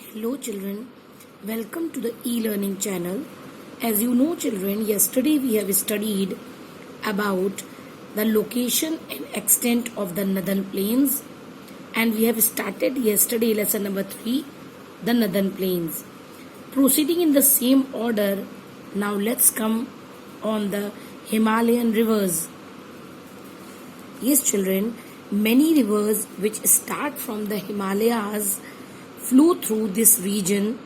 Hello children, welcome to the e-learning channel. As you know children, yesterday we have studied about the location and extent of the Northern Plains, and we have started yesterday lesson number 3, the Northern Plains. Proceeding in the same order, now let's come on the Himalayan rivers. Yes children, many rivers which start from the Himalayas flow through this region.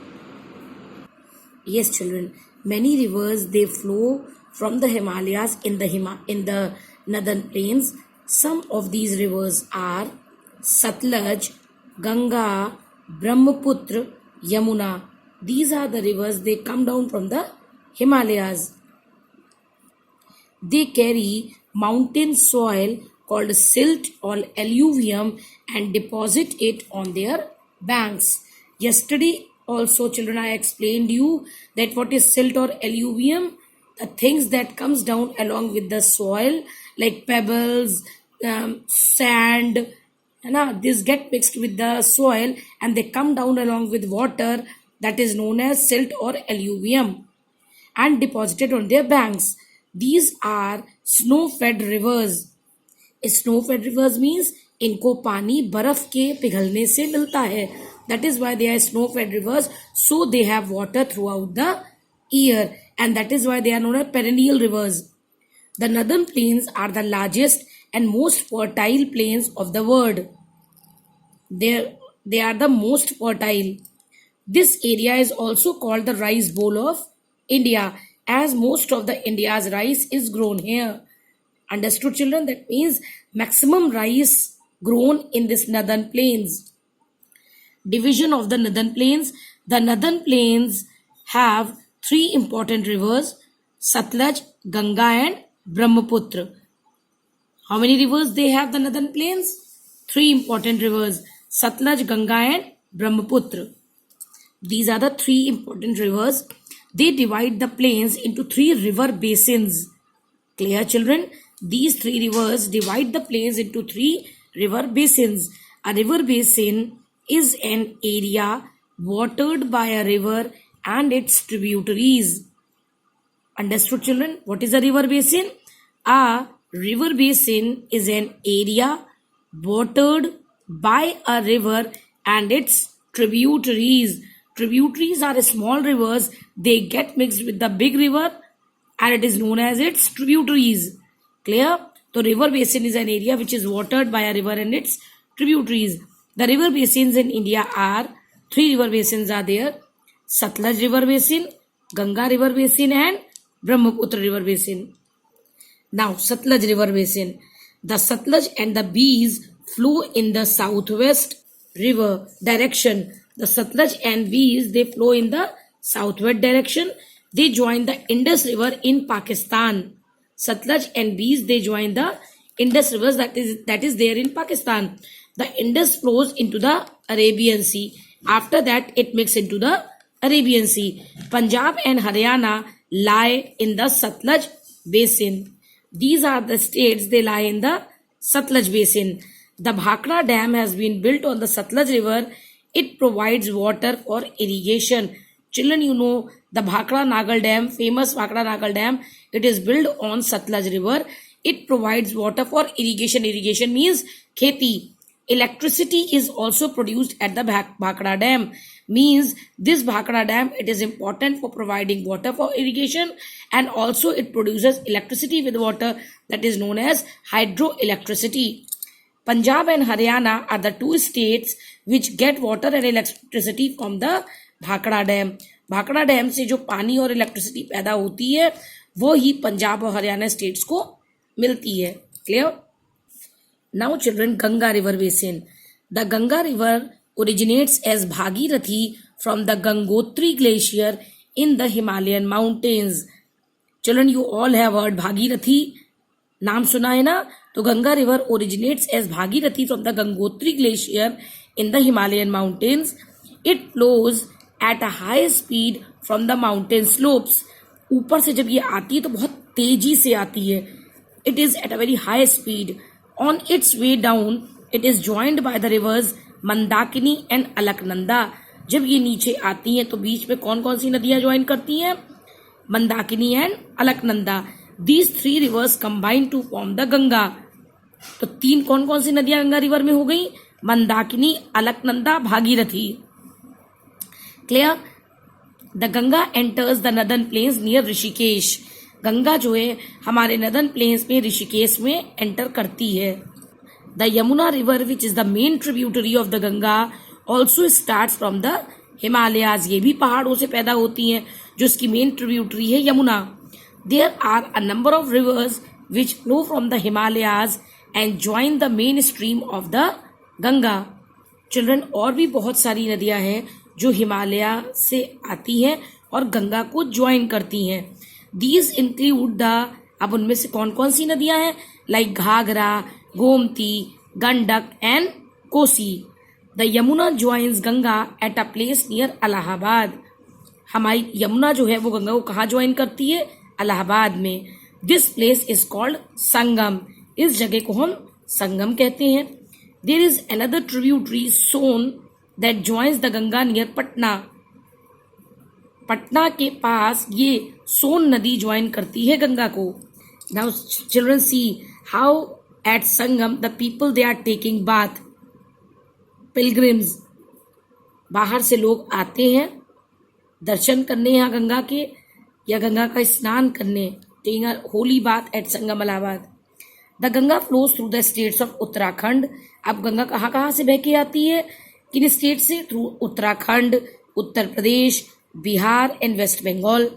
Yes children, many rivers they flow from the Himalayas in the northern plains. Some of these rivers are Satluj, Ganga, Brahmaputra, Yamuna. These are the rivers, they come down from the Himalayas. They carry mountain soil called silt or alluvium and deposit it on their banks. Yesterday also children I explained you that what is silt or alluvium, the things that comes down along with the soil like pebbles, sand, this get mixed with the soil and they come down along with water, that is known as silt or alluvium, and deposited on their banks. These are snow-fed rivers. Snow-fed rivers means इनको पानी बर्फ के पिघलने से मिलता है. That is why they are snow-fed rivers. So they have water throughout the year, and that is why they are known as perennial rivers. The northern plains are the largest and most fertile plains of the world. They are the most fertile. This area is also called the rice bowl of India, as most of the India's rice is grown here. Understood children? That means maximum rice grown in this northern plains. Division of the northern plains. The northern plains have three important rivers: Satluj, Ganga and Brahmaputra. How many rivers they have the northern plains? Three important rivers: Satluj, Ganga and Brahmaputra. These are the three important rivers. They divide the plains into three river basins. Clear children? These three rivers divide the plains into three river basins. A river basin is an area watered by a river and its tributaries. Understood children? What is a river basin? A river basin is an area watered by a river and its tributaries. Tributaries are small rivers. They get mixed with the big river and it is known as its tributaries. Clear? The river basin is an area which is watered by a river and its tributaries. The river basins in India are, three river basins are there: Satluj river basin, Ganga river basin and Brahmaputra river basin. Now Satluj river basin. The Satluj and the Beas flow in the southwest river direction. The Satluj and Beas they flow in the southwest direction. They join the Indus river in Pakistan. Satluj and Beas they join the Indus rivers that is there in Pakistan. The Indus flows into the Arabian Sea. After that it mixes into the Arabian Sea. Punjab and Haryana lie in the Satluj basin. These are the states, they lie in the Satluj basin. The Bhakra Dam has been built on the Satluj river. It provides water for irrigation. Children, you know the Bhakra Nagal Dam, famous Bhakra Nagal Dam, it is built on Satluj river. It provides water for irrigation. Irrigation means kheti. Electricity is also produced at the Bhakra Dam. Means this Bhakra Dam, it is important for providing water for irrigation and also it produces electricity with water, that is known as hydroelectricity. Punjab and Haryana are the two states which get water and electricity from the Bhakra Dam. Bhakra Dam से जो पानी और electricity पैदा होती है वो ही पंजाब और Haryana states को मिलती है. Clear? Now children, Ganga river basin. The Ganga river originates as Bhagirathi from the Gangotri glacier in the Himalayan mountains. Children, you all have heard Bhagirathi. नाम सुना है ना? तो Ganga river originates as Bhagirathi from the Gangotri glacier in the Himalayan mountains. It flows at a high speed from the mountain slopes. ऊपर से जब ये आती है तो बहुत तेजी से आती है. It is at a very high speed. On its way down, it is joined by the rivers Mandakini and Alaknanda. जब ये नीचे आती हैं तो बीच में कौन कौन सी नदियां ज्वाइन करती हैं? Mandakini and Alaknanda. These three rivers combine to form the Ganga. तो तीन कौन कौन सी नदियां गंगा रिवर में हो गई? Mandakini, Alaknanda, Bhagirathi. Clear? The Ganga enters the northern plains near Rishikesh. Ganga जो है हमारे नदर्न प्लेन्स में ऋषिकेश में एंटर करती है। The Yamuna river which is the main tributary of the Ganga also start from the Himalayas. ये भी पहाड़ों से पैदा होती हैं, जो इसकी मेन ट्रिब्यूटरी है Yamuna. There are a number of rivers which flow from the Himalayas and join the main stream of the Ganga. Children, और भी बहुत सारी नदियां हैं जो हिमालय से आती हैं और गंगा को ज्वाइन करती हैं। दीज इंक्लूड द, अब उनमें से कौन कौन सी नदियां हैं? Like Ghaghara, Gomti, Gandak and Kosi. The Yamuna joins Ganga at a place near Allahabad. हमारी यमुना जो है वो गंगा को कहाँ ज्वाइन करती है? इलाहाबाद में। This place is called Sangam. इस जगह को हम संगम कहते हैं। There is another tributary Son that joins the Ganga near Patna. Patna के पास ये सोन नदी ज्वाइन करती है गंगा को। Now children see how at Sangam the people they are taking bath. Pilgrims, बाहर से लोग आते हैं दर्शन करने यहाँ गंगा के, या गंगा का स्नान करने, taking a Holi bath eight Sangam Allahabad. The Ganga flows through the states of Uttarakhand. अब गंगा कहाँ कहाँ से बह के आती है? किन स्टेट से? Through Uttarakhand, Uttar Pradesh, Bihar and West Bengal.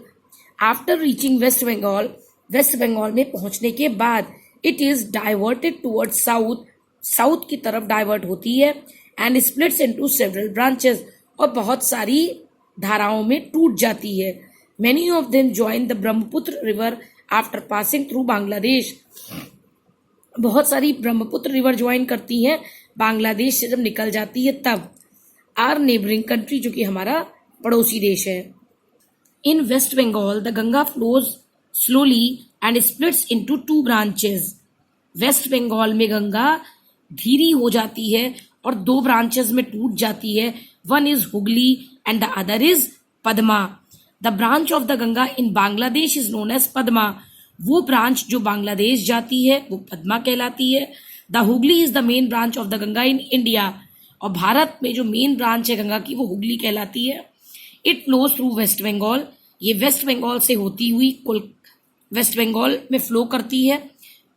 After reaching West Bengal, West Bengal में पहुंचने के बाद it is diverted toward south, south की तरफ डाइवर्ट होती है and splits into several branches, और बहुत सारी धाराओं में टूट जाती है। Many of them join the Brahmaputra river after passing through Bangladesh. बहुत सारी ब्रह्मपुत्र रिवर ज्वाइन करती हैं बांग्लादेश से जब निकल जाती है तब। आर नेबरिंग कंट्री, जो कि हमारा पड़ोसी देश है। In west Bengal the Ganga flows slowly and splits into two branches. West Bengal में गंगा धीरी हो जाती है और दो ब्रांचेस में टूट जाती है। One is Hooghly and the other is Padma. The branch of the Ganga in Bangladesh is known as Padma. वो ब्रांच जो बांग्लादेश जाती है वो पद्मा कहलाती है। The Hooghly is the main branch of the Ganga in India. और भारत में जो मेन ब्रांच है गंगा की वो हुगली कहलाती है। It flows through West Bengal. ये वेस्ट बंगाल से होती हुई वेस्ट बंगाल में फ्लो करती है।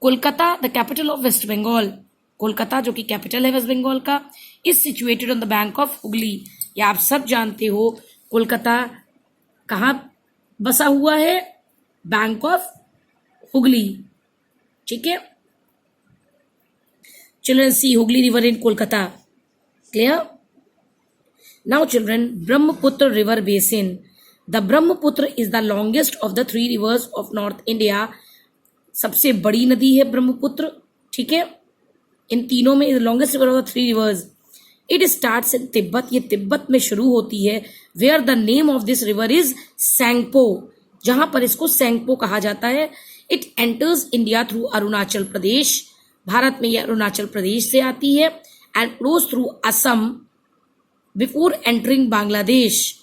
Kolkata, the capital of West Bengal, Kolkata जो कि कैपिटल है वेस्ट बंगाल का, is situated on the bank of Hooghly. या आप सब जानते हो कोलकाता कहाँ बसा हुआ है? Bank of Hooghly. ठीक है, children see Hooghly river in Kolkata. Clear? Now children, Brahmaputra river basin. The Brahmaputra is the longest of the three rivers of north India. सबसे बड़ी नदी है ब्रह्मपुत्र। ठीक है, इन तीनों में longest river of the three rivers. It starts in Tibet. ये तिब्बत में शुरू होती है। Where the name of this river is Tsangpo, जहां पर इसको सेंगपो कहा जाता है। It enters India through Arunachal Pradesh. Bharat में यह अरुणाचल प्रदेश से आती है and flows through Assam before entering Bangladesh.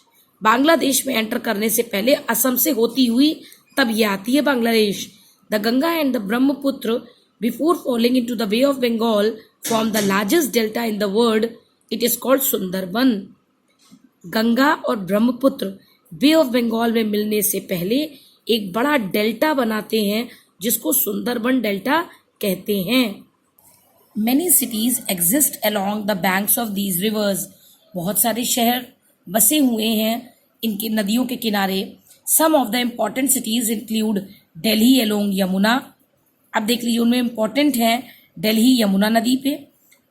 Bangladesh में एंटर करने से पहले असम से होती हुई तब ये आती है Bangladesh. The Ganga and the Brahmaputra before falling into the bay of Bengal form the largest delta in the world. It is called Sundarban. Ganga और ब्रह्मपुत्र बे ऑफ बंगाल में मिलने से पहले एक बड़ा डेल्टा बनाते हैं जिसको सुंदरबन डेल्टा कहते हैं। Many cities exist along the banks of these rivers. बहुत सारे शहर बसे हुए हैं इनके नदियों के किनारे। Some of the important cities include Delhi along Yamuna. अब देख लीजिए उनमें इम्पोर्टेंट है दिल्ली यमुना नदी पे,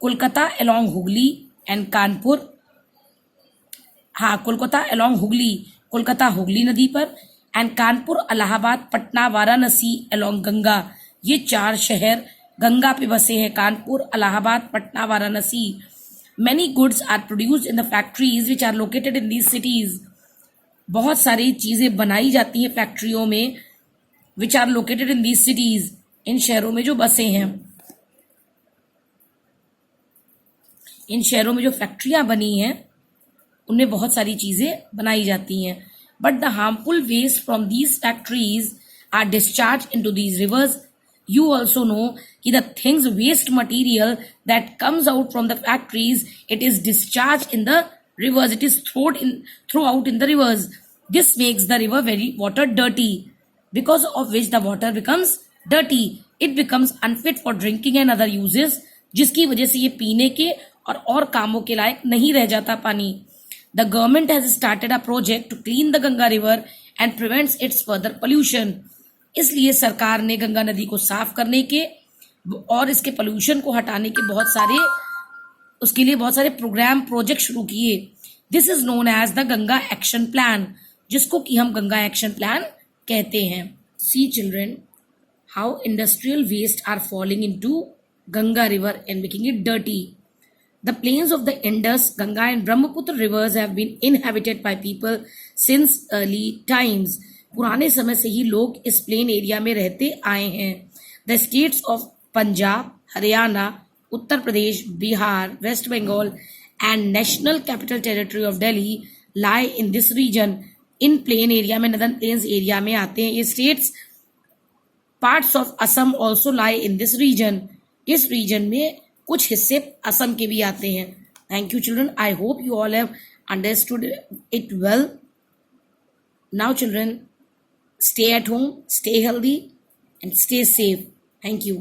कोलकाता along हुगली एंड कानपुर। हाँ, कोलकाता along हुगली, कोलकाता हुगली नदी पर, एंड कानपुर, इलाहाबाद, पटना, वाराणसी along गंगा। ये चार शहर गंगा पे बसे हैं। Kanpur, Allahabad, Patna, Varanasi. Many goods are produced in the factories which are located in these cities. बहुत सारी चीजें बनाई जाती हैं फैक्ट्रियों में which are located in these cities, इन शहरों में जो बसे हैं। इन शहरों में जो फैक्ट्रियां बनी हैं उनमें बहुत सारी चीजें बनाई जाती हैं. But the harmful waste from these factories are discharge into these rivers. You also know कि the things waste material that comes out from the factories, it is discharged in the rivers. It is thrown out in the rivers. This makes the river very water dirty, because of which the water becomes dirty. It becomes unfit for drinking and other uses, जिसकी वजह से ये पीने के और कामों के लायक नहीं रह जाता पानी. The government has started a project to clean the Ganga river and prevents its further pollution. इसलिए सरकार ने गंगा नदी को साफ करने के और इसके पोल्यूशन को हटाने के उसके लिए बहुत सारे प्रोजेक्ट शुरू किए. This is known as the Ganga action plan, जिसको कि हम गंगा एक्शन प्लान कहते हैं. See children, how industrial waste are falling into Ganga river and making it dirty. The plains of the Indus, Ganga and Brahmaputra rivers have been inhabited by people since early times. पुराने समय से ही लोग इस plane area में रहते आए हैं. The states of Punjab, Haryana, Uttar Pradesh, Bihar, west Bengal and national capital territory of Delhi lie in this region. In plain area में, नदर्न प्लेन्स एरिया में आते हैं ये states. Parts of Assam also lie in this region. इस रीजन में कुछ हिस्से असम के भी आते हैं. Thank you children. I hope you all have understood it well. Now children, stay at home, stay healthy, and stay safe. Thank you.